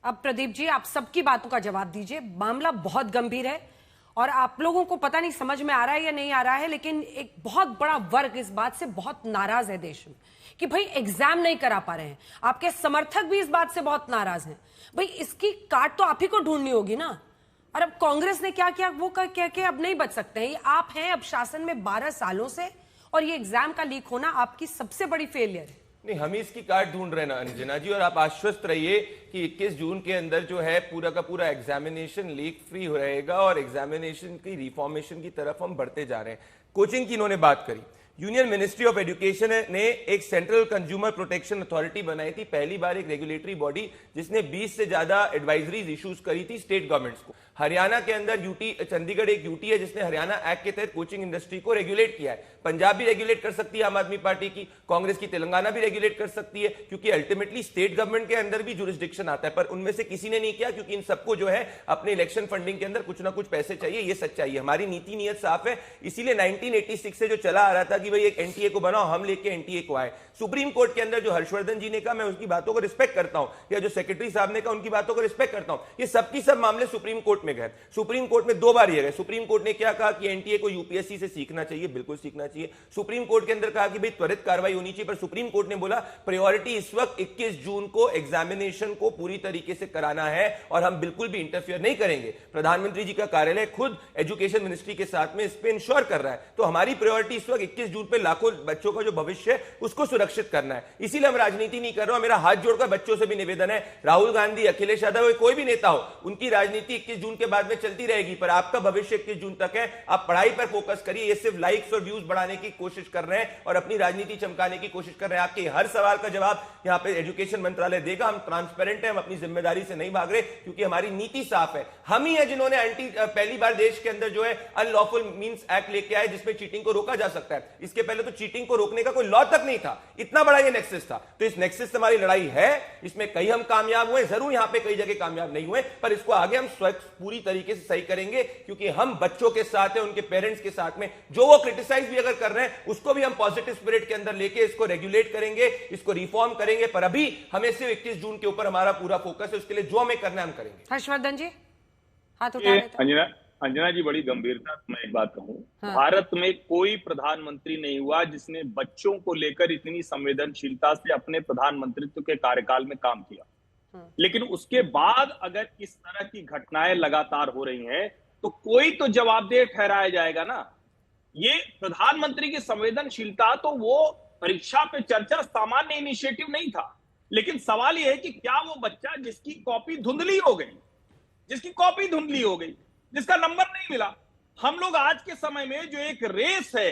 अब प्रदीप जी, आप सबकी बातों का जवाब दीजिए। मामला बहुत गंभीर है और आप लोगों को पता नहीं समझ में आ रहा है या नहीं आ रहा है, लेकिन एक बहुत बड़ा वर्ग इस बात से बहुत नाराज है देश में कि भाई एग्जाम नहीं करा पा रहे हैं। आपके समर्थक भी इस बात से बहुत नाराज हैं। भाई इसकी काट तो आप ही को ढूंढनी होगी ना। और अब कांग्रेस ने क्या किया वो कह के अब नहीं बच सकते हैं। आप हैं अब शासन में 12 सालों से और ये एग्जाम का लीक होना आपकी सबसे बड़ी फेलियर है। नहीं, हम ही इसकी काट ढूंढ रहे हैं ना अंजना जी, और आप आश्वस्त रहिए कि 21 जून के अंदर जो है पूरा का पूरा एग्जामिनेशन लीक फ्री हो रहेगा और एग्जामिनेशन की रिफॉर्मेशन की तरफ हम बढ़ते जा रहे हैं। कोचिंग की इन्होंने बात करी। यूनियन मिनिस्ट्री ऑफ एजुकेशन ने एक सेंट्रल कंज्यूमर प्रोटेक्शन अथॉरिटी बनाई थी, पहली बार एक रेगुलेटरी बॉडी जिसने 20 से ज्यादा एडवाइजरीज इश्यूज करी थी स्टेट गवर्नमेंट्स को। हरियाणा के अंदर यूटी, चंडीगढ़ एक यूटी है जिसने हरियाणा एक्ट के तहत कोचिंग इंडस्ट्री को रेगुलेट किया है। पंजाब भी रेगुलेट कर सकती है आम आदमी पार्टी की, कांग्रेस की तेलंगाना भी रेगुलेट कर सकती है, क्योंकि अल्टीमेटली स्टेट गवर्नमेंट के अंदर भी जुरिस्डिक्शन आता है। पर उनमें से किसी ने नहीं किया, क्योंकि इन सबको जो है अपने इलेक्शन फंडिंग के अंदर कुछ ना कुछ पैसे चाहिए। ये सच्चाई है, हमारी नीति नियत साफ है। इसीलिए 1986 से जो चला आ रहा था कि भाई एक एनटीए को बनाओ, हम लेके एनटीए को आए। सुप्रीम कोर्ट के अंदर जो हर्षवर्धन जी ने कहा, मैं उसकी बातों को रिस्पेक्ट करता हूं, या जो सेक्रेटरी साहब ने कहा उनकी बातों को रिस्पेक्ट करता हूं। ये सबकी सब मामले सुप्रीम कोर्ट में गए। सुप्रीम कोर्ट में 2 बार ये गए। सुप्रीम कोर्ट ने क्या कहा कि एनटीए को यूपीएससी से सीखना चाहिए, बिल्कुल सीखना चाहिए। सुप्रीम कोर्ट के अंदर कहा कि भाई त्वरित कार्रवाई होनी चाहिए, पर सुप्रीम कोर्ट ने बोला प्रायोरिटी इस वक्त 21 जून को एग्जामिनेशन को पूरी तरीके से कराना है और हम बिल्कुल भी इंटरफियर नहीं करेंगे। प्रधानमंत्री जी का कार्यालय खुद एजुकेशन मिनिस्ट्री के साथ में इस पे इंश्योर कर रहा है। तो हमारी प्रायोरिटी इस वक्त 21 जून पे लाखों बच्चों का जो भविष्य है उसको सुरक्षित करना है। इसीलिए हम राजनीति नहीं कर रहे। मेरा हाथ जोड़कर बच्चों से भी निवेदन है, राहुल गांधी, अखिलेश यादव, कोई भी नेता हो, उनकी राजनीति 21 जून के बाद में चलती रहेगी, पर आपका भविष्य 21 जून तक है। आप पढ़ाई पर फोकस करिए। ये सिर्फ लाइक्स और व्यूज बढ़ाने की कोशिश कर रहे हैं और अपनी राजनीति चमकाने की कोशिश कर रहे हैं। आपके हर सवाल का जवाब यहां पे एजुकेशन मंत्रालय देगा। हम ट्रांसपेरेंट हैं, हम अपनी जिम्मेदारी से नहीं भाग रहे, क्योंकि हमारी नीति साफ है। हम ही है जिन्होंने पहली बार देश के अंदर जो है अनलॉफुल मींस एक्ट लेके आए, जिसमें चीटिंग को रोका जा सकता है। इसके पहले तो चीटिंग को रोकने का कोई लॉ तक नहीं था। इतना बड़ा ये नेक्सस था। तो इस नेक्सस से हमारी लड़ाई है। इसमें कहीं हम कामयाब हुए जरूर, यहां पे कई जगह कामयाब नहीं हुए, पर इसको आगे हम पूरी तरीके से सही करेंगे, क्योंकि हम बच्चों के साथ हैं, उनके पेरेंट्स के साथ में। जो वो क्रिटिसाइज भी अगर कर रहे हैं उसको भी हम पॉजिटिव स्पिरिट के अंदर लेके इसको रेगुलेट करेंगे, इसको रिफॉर्म करेंगे। पर अभी हमें सिर्फ 21 जून के ऊपर हमारा पूरा फोकस है। उसके लिए जो हमें करना है हम करेंगे। हर्षवर्धन जी हाथ उठा रहे थे। अंजना जी, बड़ी गंभीरता मैं एक बात कहूं, भारत में कोई प्रधानमंत्री नहीं हुआ जिसने बच्चों को लेकर इतनी संवेदनशीलता से अपने प्रधानमंत्रित्व के कार्यकाल में काम किया। लेकिन उसके बाद अगर इस तरह की घटनाएं लगातार हो रही हैं, तो कोई तो जवाबदेह ठहराया जाएगा ना। ये प्रधानमंत्री की संवेदनशीलता, तो वो परीक्षा पे चर्चा सामान्य इनिशिएटिव नहीं था। लेकिन सवाल यह है कि क्या वो बच्चा जिसकी कॉपी धुंधली हो गई, जिसका नंबर नहीं मिला, हम लोग आज के समय में जो एक रेस है,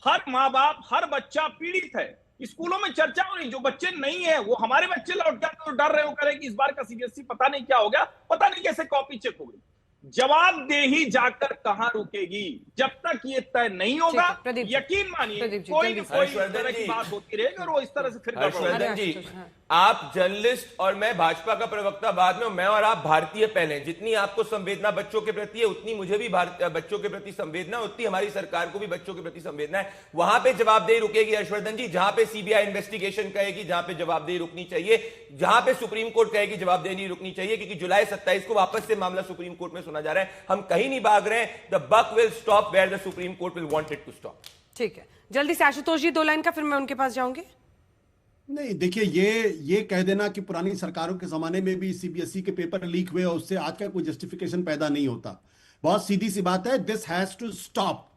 हर माँ बाप, हर बच्चा पीड़ित है। स्कूलों में चर्चा हो रही, जो बच्चे नहीं है वो हमारे बच्चे लौट कर तो डर रहे हो, करें कि इस बार का सीबीएसई पता नहीं क्या हो गया, पता नहीं कैसे कॉपी चेक हो गई। जवाबदेही जाकर कहां रुकेगी? जब तक ये तय नहीं होगा, यकीन मानिए कोई न कोई इस तरह की बात होती रहेगी और वो इस तरह से फिर हर्षवर्धन जी, आप जर्नलिस्ट और मैं भाजपा का प्रवक्ता बाद में, मैं और आप भारतीय पहले। जितनी आपको संवेदना बच्चों के प्रति है, उतनी मुझे भी बच्चों के प्रति संवेदना, उतनी हमारी सरकार को भी बच्चों के प्रति संवेदना है। वहां पे जवाबदेही रुकेगी हर्षवर्धन जी, जहां पे सीबीआई इन्वेस्टिगेशन कहेगी, जहां पे जवाबदेही रुकनी चाहिए, जहां पे सुप्रीम कोर्ट कहेगी जवाबदेही नहीं रुकनी चाहिए, क्योंकि जुलाई 27 को वापस से मामला सुप्रीम कोर्ट में सुना जा रहा है। हम कहीं नहीं भाग रहे हैं। The buck will stop where the supreme court will want it to stop. ठीक है, जल्दी से आशुतोष जी 2 लाइन का, फिर मैं उनके पास जाऊंगी। नहीं, देखिए, ये कह देना कि पुरानी सरकारों के जमाने में भी सीबीएसई के पेपर लीक हुए और उससे आज का कोई जस्टिफिकेशन पैदा नहीं होता। बहुत सीधी सी बात है, दिस हैज टू स्टॉप।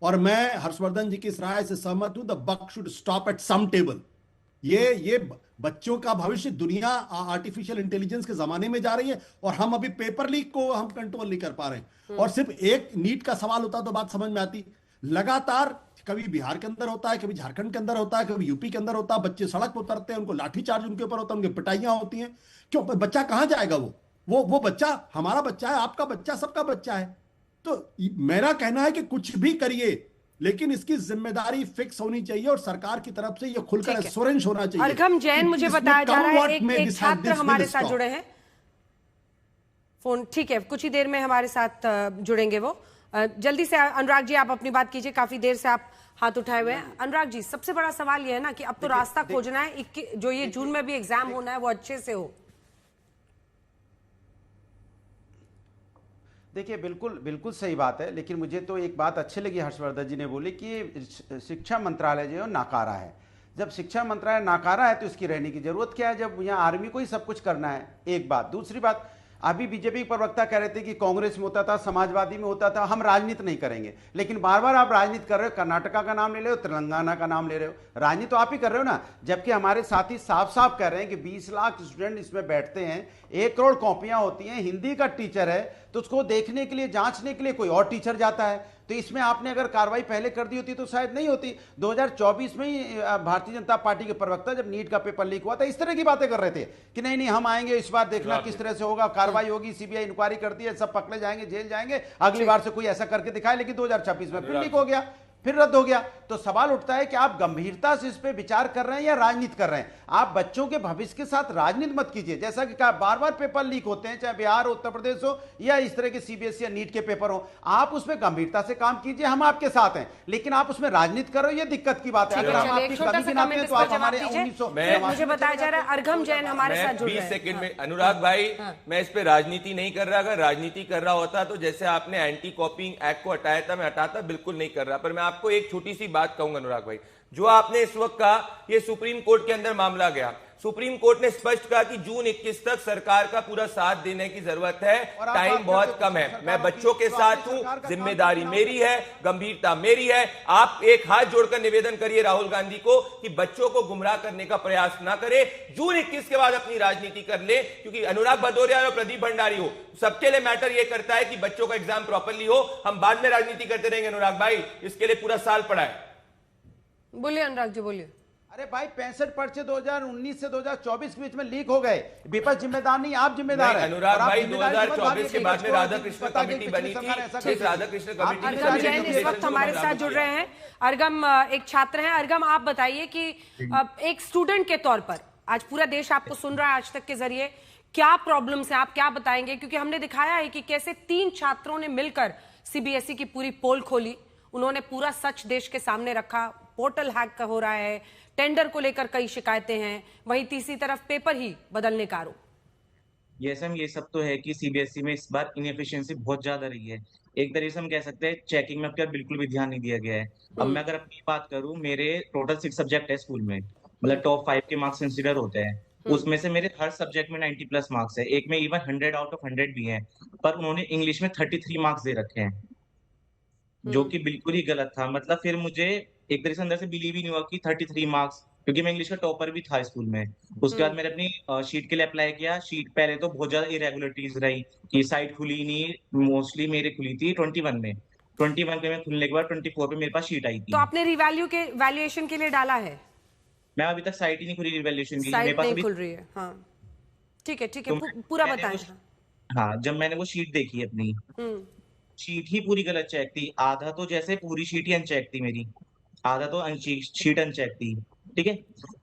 और मैं हर्षवर्धन जी की इस राय से सहमत हूं, the buck should stop at some table. ये बच्चों का भविष्य, दुनिया आर्टिफिशियल इंटेलिजेंस के जमाने में जा रही है और हम अभी पेपर लीक को हम कंट्रोल नहीं कर पा रहे हैं। और सिर्फ एक नीट का सवाल होता तो बात समझ में आती। लगातार कभी बिहार के अंदर होता है, कभी झारखंड के अंदर होता है, कभी यूपी के अंदर होता है, बच्चे सड़क पर उतरते हैं, उनको लाठीचार्ज उनके ऊपर होता है, उनकी पिटाइयां होती हैं। क्यों? बच्चा कहां जाएगा? वो बच्चा हमारा बच्चा है, आपका बच्चा, सबका बच्चा है। तो मेरा कहना है कि कुछ भी करिए, लेकिन इसकी जिम्मेदारी फिक्स होनी चाहिए और सरकार की तरफ से ये खुलकर एश्योरेंस होना चाहिए। अर्घम जैन, मुझे बताया जा रहा है एक छात्र हमारे साथ जुड़े हैं फोन। ठीक है, कुछ ही देर में हमारे साथ जुड़ेंगे वो। जल्दी से अनुराग जी आप अपनी बात कीजिए, काफी देर से आप हाथ उठाए हुए हैं। अनुराग जी, सबसे बड़ा सवाल यह है ना कि अब तो रास्ता खोजना है, जो ये जून में भी एग्जाम होना है वो अच्छे से हो। देखिए, बिल्कुल बिल्कुल सही बात है, लेकिन मुझे तो एक बात अच्छी लगी हर्षवर्धन जी ने बोली कि शिक्षा मंत्रालय जो है नाकारा है। जब शिक्षा मंत्रालय नाकारा है तो इसकी रहने की जरूरत क्या है, जब यहाँ आर्मी को ही सब कुछ करना है। एक बात। दूसरी बात, अभी बीजेपी प्रवक्ता कह रहे थे कि कांग्रेस में होता था, समाजवादी में होता था, हम राजनीति नहीं करेंगे। लेकिन बार बार आप राजनीति कर रहे हो, कर्नाटका का नाम ले रहे हो, तेलंगाना का नाम ले रहे हो, राजनीति तो आप ही कर रहे हो ना। जबकि हमारे साथी साफ साफ कह रहे हैं कि 20 लाख स्टूडेंट इसमें बैठते हैं, 1 करोड़ कॉपियां होती हैं, हिंदी का टीचर है तो उसको देखने के लिए, जांचने के लिए कोई और टीचर जाता है। तो इसमें आपने अगर कार्रवाई पहले कर दी होती तो शायद नहीं होती। 2024 में ही भारतीय जनता पार्टी के प्रवक्ता जब नीट का पेपर लीक हुआ था, इस तरह की बातें कर रहे थे कि नहीं नहीं हम आएंगे, इस बार देखना किस तरह से होगा, कार्रवाई होगी, सीबीआई इंक्वायरी करती है, सब पकड़े जाएंगे, जेल जाएंगे, अगली बार से कोई ऐसा करके दिखाए। लेकिन 2026 में फिर लीक हो गया, फिर रद्द हो गया। तो सवाल उठता है कि आप गंभीरता से इस पे विचार कर रहे हैं या राजनीति कर रहे हैं। आप बच्चों के भविष्य के साथ राजनीति मत कीजिए। जैसा कि बार बार पेपर लीक होते हैं, चाहे बिहार, उत्तर प्रदेश हो या इस तरह के सीबीएसई या नीट के पेपर हो, आप उसमें गंभीरता से काम कीजिए, हम आपके साथ हैं। लेकिन आप उसमें राजनीति कर रहे हो, ये दिक्कत की बात है। अगर हम आपकी कमी गिनाते हैं तो आप हमारे 1900 मुझे बताया जा रहा है अर्घम जैन हमारे साथ जुड़ रहे हैं। 20 सेकंड में अनुराग भाई, मैं इस पे राजनीति नहीं कर रहा। अगर राजनीति कर रहा होता तो जैसे आपने एंटी कॉपिंग एक्ट को हटाया था, मैं हटाता, बिल्कुल नहीं कर रहा। पर मैं आपको एक छोटी सी बात कहूंगा अनुराग भाई, जो आपने इस वक्त कहा, ये सुप्रीम कोर्ट के अंदर मामला गया। सुप्रीम कोर्ट ने स्पष्ट कहा कि जून 21 तक सरकार का पूरा साथ देने की जरूरत है, टाइम बहुत कम है। मैं बच्चों के साथ हूं, जिम्मेदारी मेरी है, गंभीरता मेरी है। आप एक हाथ जोड़कर निवेदन करिए राहुल गांधी को कि बच्चों को गुमराह करने का प्रयास ना करे, जून 21 के बाद अपनी राजनीति कर ले। क्योंकि अनुराग भदौरिया और प्रदीप भंडारी हो, सबके लिए मैटर यह करता है कि बच्चों का एग्जाम प्रॉपरली हो। हम बाद में राजनीति करते रहेंगे अनुराग भाई, इसके लिए पूरा साल पड़ा है। बोलिए अनुराग जी, बोलिए। अरे भाई, 65 पर्चे 2019 से 2024 के बीच में लीक हो गए। विपक्ष जिम्मेदार नहीं, आप जिम्मेदार हैं। अनुराग भाई, 2024 के बाद में राधाकृष्ण कमेटी बनी थी। इस राधाकृष्ण कमेटी अर्घम जैन इस वक्त हमारे साथ जुड़ रहे हैं। अर्घम एक छात्र हैं। अर्घम, आप बताइए कि एक स्टूडेंट के तौर पर आज पूरा देश आपको सुन रहा है आज तक के जरिए, क्या प्रॉब्लम्स हैं, आप क्या बताएंगे? क्योंकि हमने दिखाया है कि कैसे 3 छात्रों ने मिलकर सीबीएसई की पूरी पोल खोली, उन्होंने पूरा सच देश के सामने रखा। पोर्टल हैक हो रहा है, टेंडर को लेकर कई शिकायतें हैं, वहीं तीसरी तरफ पेपर ही बदलने का आरोप। ये सब तो है कि सीबीएसई में इस बार इनएफिशिएंसी बहुत ज्यादा रही है। एक तरीके से हम कह सकते हैं चेकिंग में अब क्या बिल्कुल भी ध्यान नहीं दिया गया है। अब मैं अगर अपनी बात करूं, मेरे टोटल 6 सब्जेक्ट है स्कूल में, मतलब टॉप 5 के मार्क्स कंसीडर होते हैं। उसमें से मेरे हर सब्जेक्ट में 90+ मार्क्स है, एक में इवन 100 आउट ऑफ 100 भी है। पर उन्होंने इंग्लिश में 33 मार्क्स दे रखे हैं, जो कि बिल्कुल ही गलत था। मतलब फिर मुझे एक तरह से अंदर से बिलीव ही नहीं हुआ कि 33 मार्क्स, क्योंकि मैं इंग्लिश का टॉपर भी था स्कूल में। उसके बाद मैंने अपनी शीट के लिए अप्लाई किया। शीट पहले तो बहुत ज्यादा इरेगुलरिटीज रही कि साइट खुली नहीं, मोस्टली मेरे खुली थी 21 में। 21 के में खुलने के बाद 24 पे मेरे पास शीट आई थी। तो आपने वैल्यूएशन के लिए डाला है? मैं अभी तक साइट ही नहीं खुली रिवैल्यूएशन की, साइट मेरे पास नहीं अभी खुल रही है। हाँ ठीक है, तो पूरा मैंने बताएं। हाँ, जब मैंने वो शीट देखी अपनी, शीट ही पूरी गलत चेक थी। आधा तो जैसे पूरी शीट ही अनचेक थी मेरी, आधा तो शीट अनचेक थी। ठीक है,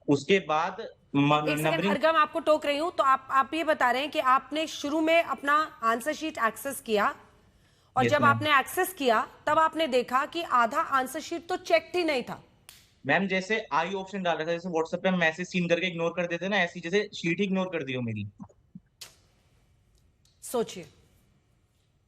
उसके बाद नंबरिंग। अर्घम, आपको टोक रही हूं, तो आप ये बता रहे हैं कि आपने शुरू में अपना आंसर शीट एक्सेस किया और जब आपने एक्सेस किया तब आपने देखा कि आधा आंसर शीट तो चेक ही नहीं था। मैम, जैसे आई ऑप्शन डाल रखा था, जैसे व्हाट्सएप पे हम मैसेज सीन करके इग्नोर कर देते ना, ऐसी जैसे शीट ही इग्नोर कर दी हो मेरी। सोचिए।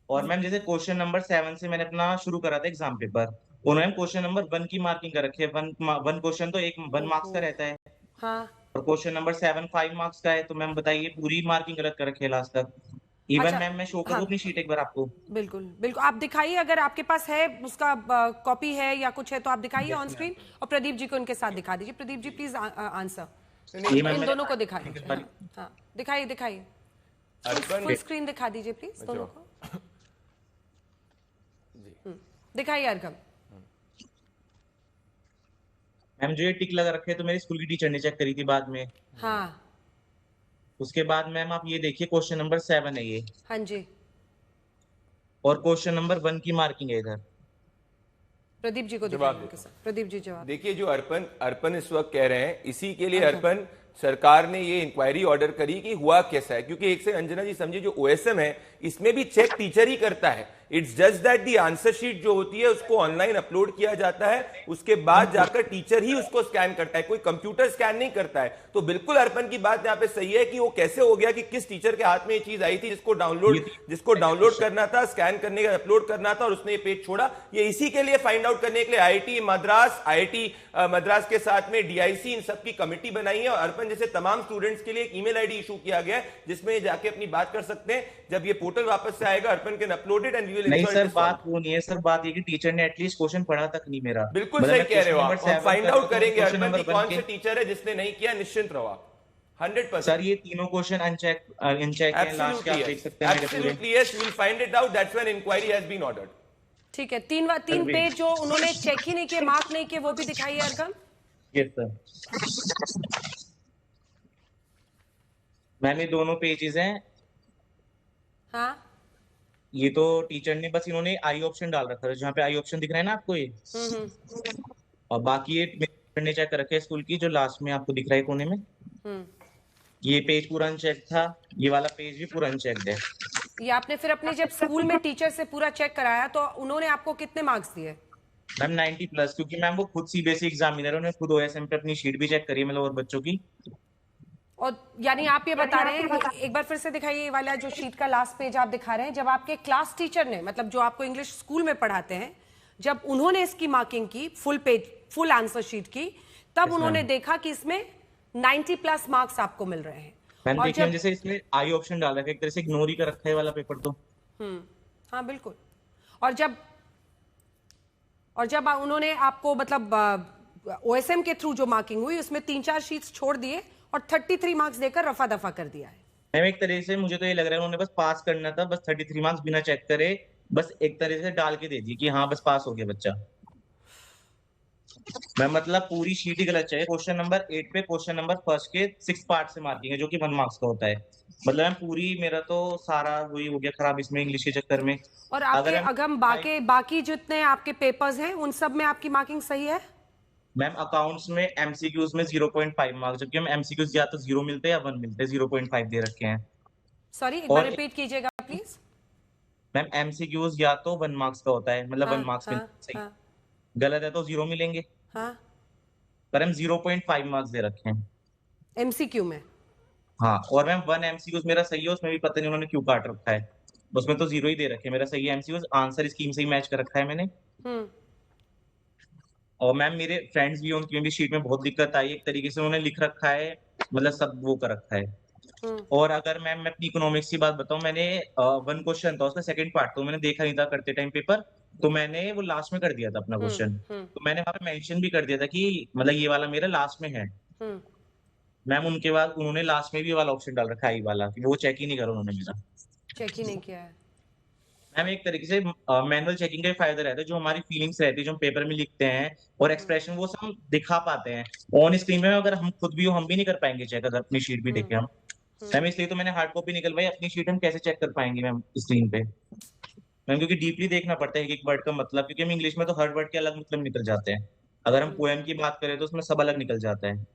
और मैम, जैसे क्वेश्चन नंबर 7 से मैंने अपना शुरू करा था एग्जाम पेपर, उन्होंने क्वेश्चन नंबर 1 की मार्किंग कर रखी है। 1 क्वेश्चन तो 1 मार्क्स का रहता है। हाँ। और क्वेश्चन नंबर 7 5 मार्क्स का है। तो मैम बताइए, पूरी मार्किंग गलत कर रखी है लास्ट तक। इवन अच्छा, मैम मैं शो करूँ अपनी शीट एक बार आपको? बिल्कुल बिल्कुल, आप दिखाइए, अगर आपके पास है उसका कॉपी है या कुछ है तो आप दिखाइए ऑन स्क्रीन, और प्रदीप जी को उनके साथ दिखा दीजिए। Pradeep ji please answer in दोनों को दिखा दीजिए। हाँ दिखाइए, फुल स्क्रीन दिखा दीजिए प्लीज दोनों को। दिखाइए अर्घम। मैम, जो ये टिक लगा रखे तो मेरी स्कूल की टीचर ने चेक करी थी बाद में। हाँ। उसके बाद मैम आप ये देखिए, क्वेश्चन नंबर 7 है ये। हाँ जी। और क्वेश्चन नंबर 1 की मार्किंग है इधर। प्रदीप जी को जवाब प्रदीप जी जवाब देखिए। जो अर्पण इस वक्त कह रहे हैं, इसी के लिए अर्पण सरकार ने ये इंक्वायरी ऑर्डर करी कि हुआ कैसा है, क्योंकि एक से अंजना जी समझिए जो ओएसएम है इसमें भी चेक टीचर ही करता है। It's just that the answer sheet जो होती है उसको ऑनलाइन अपलोड किया जाता है, उसके बाद जाकर टीचर ही उसको स्कैन करता है, कोई कंप्यूटर स्कैन नहीं करता है। तो बिल्कुल अर्पण की बात यहाँ पे सही है कि वो कैसे हो गया कि किस टीचर के हाथ में ये चीज आई थी जिसको डाउनलोड करना था, स्कैन करने का अपलोड करना था और उसने ये पेज छोड़ा। ये इसी के लिए फाइंड आउट करने के लिए आईआईटी मद्रास के साथ में डीआईसी इन सब की कमिटी बनाई है और अर्पण जैसे तमाम स्टूडेंट्स के लिए एक ईमेल आईडी इशू किया गया है जिसमें जाके अपनी बात कर सकते हैं। जब ये पोर्टल वापस से आएगा Arpan can upload it and we will नहीं सर, बात वो नहीं है सर, बात ये कि टीचर ने एटलीस्ट क्वेश्चन पढ़ा तक नहीं मेरा। बिल्कुल सही कह रहे हो आप, हम फाइंड आउट करेंगे अर्पण की कौन से टीचर है जिसने नहीं किया, निश्चिंत रहो आप 100%। सर ये तीनों क्वेश्चन अनचेक है, लास्ट के आप देख सकते हैं मेरे पूरे। Absolutely yes, we'll find it out. That's when inquiry has been ordered. ठीक है, तीन पेज जो उन्होंने चेक ही नहीं किए, मार्क नहीं किए, वो भी दिखाइए अर्कम। यस सर मैम, ये दोनों पेजेस हैं। हाँ, ये तो टीचर ने बस इन्होंने आई ऑप्शन डाल रखा है, जहाँ पे आई ऑप्शन दिख रहा है ना आपको ये, और बाकी ये टीचर ने चेक कर रखे स्कूल की, जो लास्ट में आपको दिख रहा है कोने में, ये पेज पूरा अनचेक था, ये वाला पेज भी पूरा अनचेक्ड है। ये आपने फिर अपने जब स्कूल में टीचर से पूरा चेक कराया तो उन्होंने आपको कितने मार्क्स दिए? मैम 90+, क्योंकि मैम वो खुद सीबीएसई एग्जामिनर है, उन्होंने खुद ओएसएम पे अपनी शीट भी चेक करी मतलब और बच्चों की। और यानी आप ये बता रहे हैं, एक बार फिर से दिखाइए ये वाला जो शीट का लास्ट पेज आप दिखा रहे हैं, जब आपके क्लास टीचर ने, मतलब जो आपको इंग्लिश स्कूल में पढ़ाते हैं, जब उन्होंने इसकी मार्किंग की फुल आंसर शीट की, तब उन्होंने देखा कि इसमें 90+ मार्क्स आपको मिल रहे हैं। मैम देखिए जैसे इसमें आई ऑप्शन डाल रखा है, एक तरह से इग्नोर ही कर रखा है वाला पेपर तो। हाँ बिल्कुल। और जब उन्होंने आपको मतलब ओएसएम के थ्रू जो मार्किंग हुई उसमें 3-4 शीट्स छोड़ दिए और 33 मार्क्स देकर रफा दफा कर दिया है। मैम एक तरह से मुझे तो ये लग रहा है उन्होंने बस पास करना था, बस 33 मार्क्स बिना चेक करे बस एक तरह से डाल के दे दी कि हाँ बस पास हो गया बच्चा। मैं मतलब पूरी शीट ही गलत चाहिए। क्वेश्चन नंबर 8 पे क्वेश्चन नंबर फर्स्ट के 6 पार्ट से मार्किंग है जो कि 1 मार्क्स का होता है। मतलब मैं पूरी, मेरा तो सारा वही हो गया खराब इसमें इंग्लिश के चक्कर में। और आपके अगम बाकी जितने आपके पेपर्स हैं उन सब में आपकी मार्किंग सही है? मैम अकाउंट्स में एमसीक्यूज में 0.5 मार्क्स, जबकि हम एमसीक्यूज या तो 0 मिलते हैं या 1 मिलते हैं, 0.5 दे रखे हैं। सॉरी एक बार रिपीट कीजिएगा प्लीज। मैम एमसीक्यूज या तो 1 मार्क्स का होता है, मतलब 1 मार्क्स सही, गलत है तो 0 मिलेंगे। हाँ, पर हम 0.5 मार्क्स दे रखे हैं एमसीक्यू में। हाँ, और मैम 1 एमसीक्यूज मेरा सही है, उसमें भी पता नहीं उन्होंने क्यों काट रखा है, उसमें तो 0 ही दे रखे हैं। मेरा सही है एमसीक्यूज, आंसर स्कीम से ही मैच कर रखा है मैंने। और मैम मेरे फ्रेंड्स भी, उनकी भी शीट में बहुत दिक्कत आई, एक तरीके से उन्होंने लिख रखा है, मतलब सब वो कर रखा है। और अगर मैम मैं अपनी इकोनॉमिक्स की बात बताऊं, मैंने 1 क्वेश्चन था उसका सेकंड पार्ट तो मैंने देखा नहीं था करते टाइम पेपर, तो मैंने वो लास्ट में कर दिया था अपना क्वेश्चन। तो मैंने वहां पे मेंशन भी कर दिया था कि मतलब ये वाला मेरा लास्ट में है। मैम उनके बाद उन्होंने लास्ट में भी वाला ऑप्शन डाल रखा है, ये वाला, वो चेक ही नहीं करा उन्होंने, मेरा चेक ही नहीं किया है। मैम एक तरीके से मैनुअल चेकिंग का ही फायदा रहता है, जो हमारी फीलिंग्स रहती है जो हम पेपर में लिखते हैं और एक्सप्रेशन वो सब हम दिखा पाते हैं ऑन स्क्रीन में। अगर हम खुद भी हो हम भी नहीं कर पाएंगे चेक, अगर अपनी शीट भी देखें हम। मैम इसलिए तो मैंने हार्ड कॉपी निकलवाई, अपनी शीट हम कैसे चेक कर पाएंगे मैम स्क्रीन पे मैम, क्योंकि डीपली देखना पड़ता है एक वर्ड का मतलब, क्योंकि हम इंग्लिश में तो हर वर्ड के अलग मतलब निकल जाते हैं, अगर हम पोएम की बात करें तो उसमें सब अलग निकल जाता है।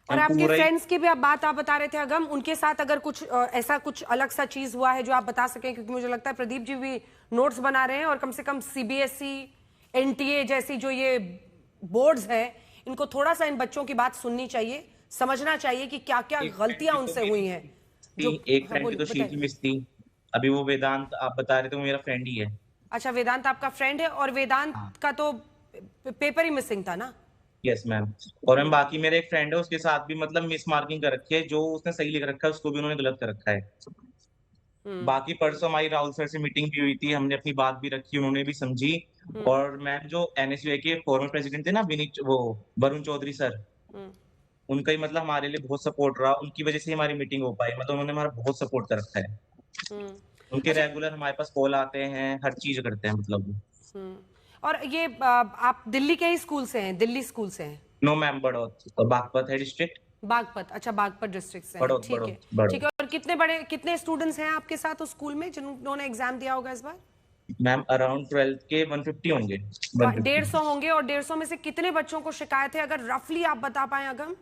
और आपके फ्रेंड्स की भी आप बता रहे थे अगम, उनके साथ अगर कुछ ऐसा कुछ अलग सा चीज हुआ है जो आप बता सकें, क्योंकि मुझे लगता है प्रदीप जी भी नोट्स बना रहे हैं और कम से कम सीबीएसई एनटीए जैसी जो ये बोर्ड्स हैं इनको थोड़ा सा इन बच्चों की बात सुननी चाहिए, समझना चाहिए कि क्या क्या गलतियां उनसे हुई हैं। एक फ्रेंड की तो शीट मिस थी, अभी वो वेदांत आप बता रहे थे, वो मेरा फ्रेंड ही है। अच्छा, वेदांत आपका फ्रेंड है, और वेदांत का तो पेपर ही मिसिंग था ना? Yes ma'am. और मैम बाकी मेरे एक फ्रेंड है, उसके साथ भी मतलब मिस मार्किंग कर रखी है, जो उसने सही लिख रखा है उसको भी उन्होंने गलत कर रखा है। बाकी परसों हमारी राहुल सर से मीटिंग भी हुई थी, हमने अपनी बात भी रखी, उन्होंने भी समझी। और मैम जो एनएसयूआई के फॉर्मर प्रेसिडेंट थे ना वरुण चौधरी सर, उनका ही मतलब हमारे लिए बहुत सपोर्ट रहा, उनकी वजह से हमारी मीटिंग हो पाई, मतलब उन्होंने हमारा बहुत सपोर्ट कर रखा है। उनके रेगुलर हमारे पास कॉल आते हैं, हर चीज करते हैं मतलब। और ये आप दिल्ली के ही स्कूल से हैं? दिल्ली स्कूल से हैं? नो मैम, बड़ौत और बागपत है डिस्ट्रिक्ट। बागपत, अच्छा बागपत डिस्ट्रिक्ट से हैं, ठीक है ठीक है। और कितने स्टूडेंट्स हैं आपके साथ उस स्कूल में जिन्होंने एग्जाम दिया होगा इस बार? मैम अराउंड 12th के 150 होंगे। 150 होंगे। और 150 में से कितने बच्चों को शिकायत है, अगर रफली आप बता पाए अगम?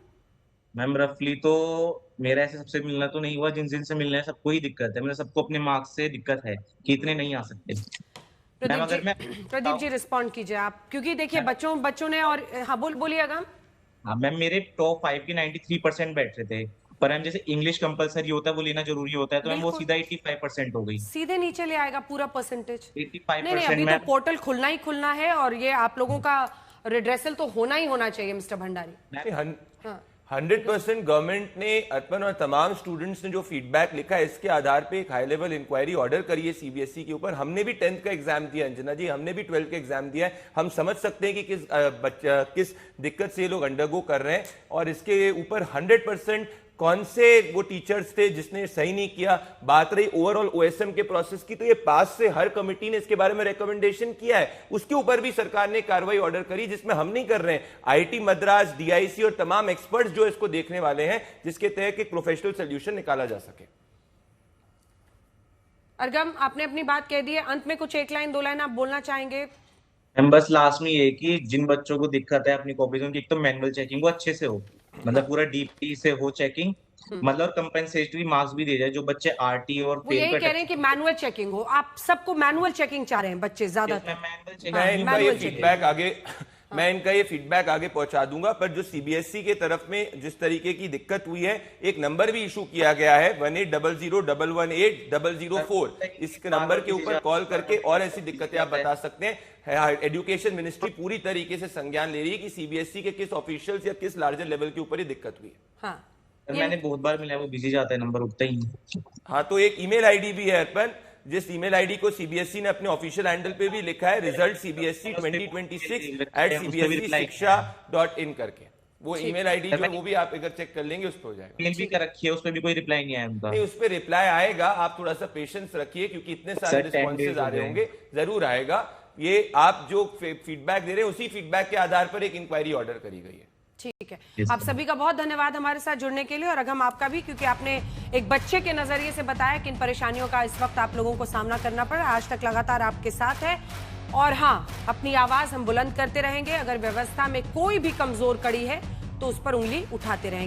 मैम रफली तो मेरा ऐसे सबसे मिलना तो नहीं हुआ, जिन जिनसे मिलना है सबको ही दिक्कत है, मतलब सबको अपने मार्क्स से दिक्कत है कि इतने नहीं आ सकते। मैम अगर मैं प्रदीप जी रिस्पॉन्ड कीजिए आप, क्योंकि देखिए बच्चों ने, और हाँ बोलिए अगम। हाँ मैम, मेरे टॉप 5 के 93% बैठ रहे थे, पर मैम जैसे इंग्लिश कंपलसरी होता है वो लेना जरूरी होता है, तो मैम वो बिल्कुल। सीधा 85% हो गई। सीधे नीचे ले आएगा पूरा परसेंटेज। 85% नहीं अभी तो मैम। पोर्टल खुलना ही खुलना है, और ये आप लोगों का रिड्रेसल तो होना ही होना चाहिए मिस्टर भंडारी। 100% गवर्नमेंट ने, अर्पण और तमाम स्टूडेंट्स ने जो फीडबैक लिखा है, इसके आधार पे एक हाई लेवल इंक्वायरी ऑर्डर करी है सीबीएसई के ऊपर। हमने भी 10th का एग्जाम दिया अंजना जी, हमने भी 12th का एग्जाम दिया है। हम समझ सकते हैं कि किस दिक्कत से ये लोग अंडरगो कर रहे हैं, और इसके ऊपर 100% कौन से वो टीचर्स थे जिसने सही नहीं किया। बात रही ओवरऑल ओएसएम के प्रोसेस की, तो ये पास से हर कमिटी ने इसके बारे में रिकमेंडेशन किया है, उसके ऊपर भी सरकार ने कार्रवाई ऑर्डर करी, जिसमें हम नहीं कर रहे हैं। आईआईटी मद्रास, डीआईसी और तमाम एक्सपर्ट्स जो इसको देखने वाले हैं, जिसके तहत एक प्रोफेशनल सोल्यूशन निकाला जा सके। अर्गम, आपने अपनी बात कह दी है, अंत में कुछ 1 लाइन 2 लाइन आप बोलना चाहेंगे? मैम बस लास्ट में ये कि जिन बच्चों को दिक्कत है अपनी कॉपीज में, एक तो मैनुअल चेकिंग वो अच्छे से हो, मतलब पूरा डीपी से हो चेकिंग, मतलब कंपेंसेटरी मार्क्स भी दे जाए जो बच्चे आरटी और वो यही कह रहे हैं कि मैनुअल चेकिंग हो, आप सबको मैनुअल चेकिंग चाह रहे हैं बच्चे ज्यादातर। मैं इनका ये फीडबैक आगे पहुंचा दूंगा, पर जो सीबीएसई के तरफ में जिस तरीके की दिक्कत हुई है, एक नंबर भी इशू किया गया है 180001180004, इस नंबर के ऊपर कॉल करके और ऐसी दिक्कतें आप बता सकते हैं। एजुकेशन मिनिस्ट्री पूरी तरीके से संज्ञान ले रही है कि सीबीएसई के किस ऑफिशियल्स या किस लार्जर लेवल के ऊपर ये दिक्कत हुई है। हाँ, मैंने बहुत बार मिला, वो बिजी जाता है, नंबर उठता ही नहीं। हाँ, तो एक ईमेल आईडी भी है अर्पण, जिस ईमेल आईडी को सीबीएसई ने अपने ऑफिशियल हैंडल पे भी लिखा है, रिजल्ट CBSE 2026@cbsesiksha.in करके। वो ईमेल आईडी जो वो भी आप अगर चेक कर लेंगे उस पर हो जाएगा। मेल भी कर रखी है, उस पर भी कोई रिप्लाई नहीं आया उनका। नहीं, उस पर रिप्लाई आएगा, आप थोड़ा सा पेशेंस रखिए, क्योंकि इतने सारे रिस्पॉन्सेज आ रहे होंगे, जरूर आएगा। ये आप जो फीडबैक दे रहे हैं, उसी फीडबैक के आधार पर एक इंक्वायरी ऑर्डर करी गई है। ठीक है, आप सभी का बहुत धन्यवाद हमारे साथ जुड़ने के लिए, और अगम आपका भी, क्योंकि आपने एक बच्चे के नजरिए से बताया कि इन परेशानियों का इस वक्त आप लोगों को सामना करना पड़ा। आज तक लगातार आपके साथ है, और हाँ, अपनी आवाज हम बुलंद करते रहेंगे। अगर व्यवस्था में कोई भी कमजोर कड़ी है तो उस पर उंगली उठाते रहेंगे।